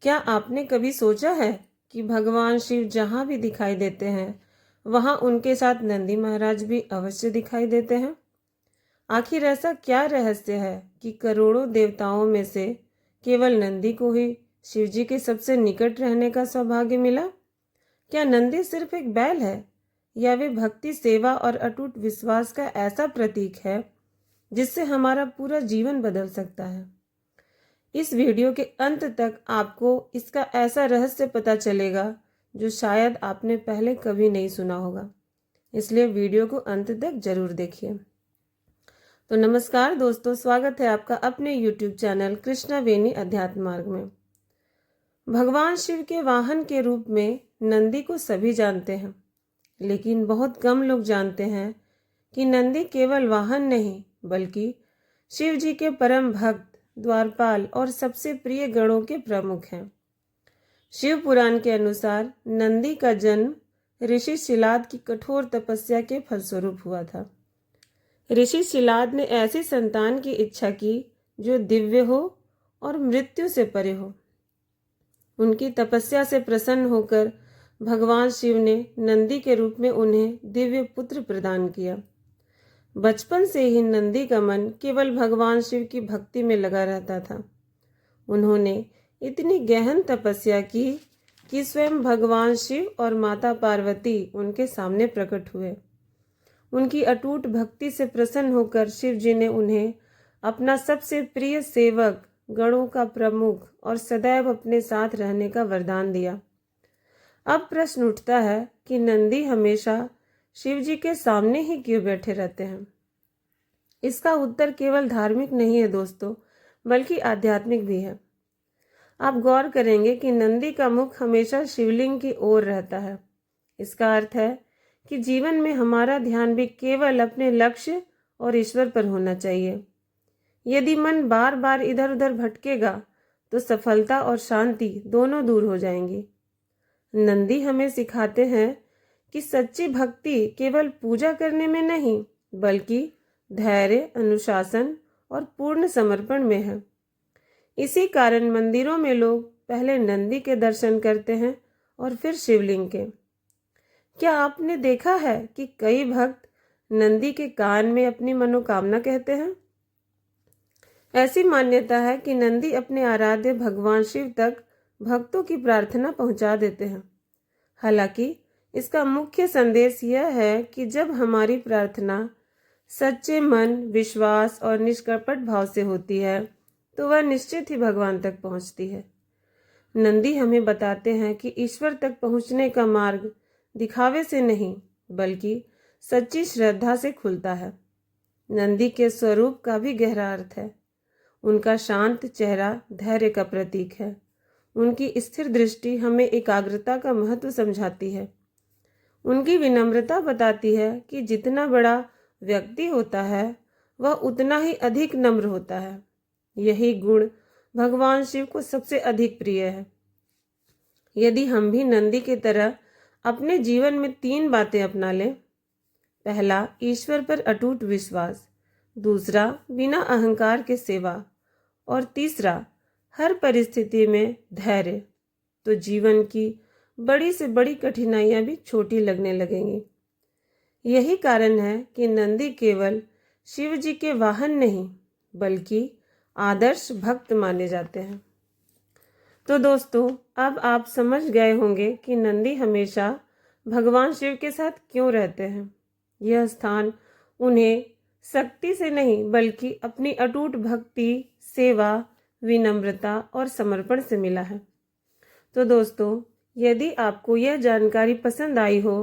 क्या आपने कभी सोचा है कि भगवान शिव जहाँ भी दिखाई देते हैं वहाँ उनके साथ नंदी महाराज भी अवश्य दिखाई देते हैं। आखिर ऐसा क्या रहस्य है कि करोड़ों देवताओं में से केवल नंदी को ही शिव जी के सबसे निकट रहने का सौभाग्य मिला? क्या नंदी सिर्फ एक बैल है या वे भक्ति, सेवा और अटूट विश्वास का ऐसा प्रतीक है जिससे हमारा पूरा जीवन बदल सकता है? इस वीडियो के अंत तक आपको इसका ऐसा रहस्य पता चलेगा जो शायद आपने पहले कभी नहीं सुना होगा, इसलिए वीडियो को अंत तक जरूर देखिए। तो नमस्कार दोस्तों, स्वागत है आपका अपने YouTube चैनल कृष्णा वेनी अध्यात्म मार्ग में। भगवान शिव के वाहन के रूप में नंदी को सभी जानते हैं, लेकिन बहुत कम लोग जानते हैं कि नंदी केवल वाहन नहीं बल्कि शिव जी के परम भक्त, द्वारपाल और सबसे प्रिय गणों के प्रमुख हैं। शिव पुराण के अनुसार नंदी का जन्म ऋषि शिलाद की कठोर तपस्या के फलस्वरूप हुआ था। ऋषि शिलाद ने ऐसी संतान की इच्छा की जो दिव्य हो और मृत्यु से परे हो। उनकी तपस्या से प्रसन्न होकर भगवान शिव ने नंदी के रूप में उन्हें दिव्य पुत्र प्रदान किया। बचपन से ही नंदी का मन केवल भगवान शिव की भक्ति में लगा रहता था। उन्होंने इतनी गहन तपस्या की कि स्वयं भगवान शिव और माता पार्वती उनके सामने प्रकट हुए। उनकी अटूट भक्ति से प्रसन्न होकर शिव जी ने उन्हें अपना सबसे प्रिय सेवक, गणों का प्रमुख और सदैव अपने साथ रहने का वरदान दिया। अब प्रश्न उठता है कि नंदी हमेशा शिव जी के सामने ही क्यों बैठे रहते हैं? इसका उत्तर केवल धार्मिक नहीं है दोस्तों, बल्कि आध्यात्मिक भी है। आप गौर करेंगे कि नंदी का मुख हमेशा शिवलिंग की ओर रहता है। इसका अर्थ है कि जीवन में हमारा ध्यान भी केवल अपने लक्ष्य और ईश्वर पर होना चाहिए। यदि मन बार बार इधर उधर भटकेगा तो सफलता और शांति दोनों दूर हो जाएंगी। नंदी हमें सिखाते हैं कि सच्ची भक्ति केवल पूजा करने में नहीं बल्कि धैर्य, अनुशासन और पूर्ण समर्पण में है। इसी कारण मंदिरों में लोग पहले नंदी के दर्शन करते हैं और फिर शिवलिंग के। क्या आपने देखा है कि कई भक्त नंदी के कान में अपनी मनोकामना कहते हैं? ऐसी मान्यता है कि नंदी अपने आराध्य भगवान शिव तक भक्तों की प्रार्थना पहुंचा देते हैं। हालांकि इसका मुख्य संदेश यह है कि जब हमारी प्रार्थना सच्चे मन, विश्वास और निष्कपट भाव से होती है तो वह निश्चित ही भगवान तक पहुंचती है। नंदी हमें बताते हैं कि ईश्वर तक पहुंचने का मार्ग दिखावे से नहीं बल्कि सच्ची श्रद्धा से खुलता है। नंदी के स्वरूप का भी गहरा अर्थ है। उनका शांत चेहरा धैर्य का प्रतीक है। उनकी स्थिर दृष्टि हमें एकाग्रता का महत्व समझाती है। उनकी विनम्रता बताती है कि जितना बड़ा व्यक्ति होता है वह उतना ही अधिक नम्र होता है। यही गुण भगवान शिव को सबसे अधिक प्रिय है। यदि हम भी नंदी की तरह अपने जीवन में 3 बातें अपना लें, पहला, ईश्वर पर अटूट विश्वास, दूसरा, बिना अहंकार के सेवा और तीसरा, हर परिस्थिति में धैर्य, तो जीवन की बड़ी से बड़ी कठिनाइयां भी छोटी लगने लगेंगी। यही कारण है कि नंदी केवल शिव जी के वाहन नहीं बल्कि आदर्श भक्त माने जाते हैं। तो दोस्तों, अब आप समझ गए होंगे कि नंदी हमेशा भगवान शिव के साथ क्यों रहते हैं। यह स्थान उन्हें शक्ति से नहीं बल्कि अपनी अटूट भक्ति, सेवा, विनम्रता और समर्पण से मिला है। तो दोस्तों, यदि आपको यह जानकारी पसंद आई हो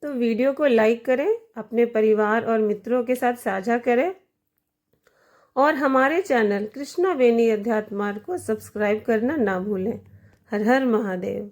तो वीडियो को लाइक करें, अपने परिवार और मित्रों के साथ साझा करें और हमारे चैनल कृष्णा वेनी अध्यात्म मार्ग को सब्सक्राइब करना ना भूलें। हर हर महादेव।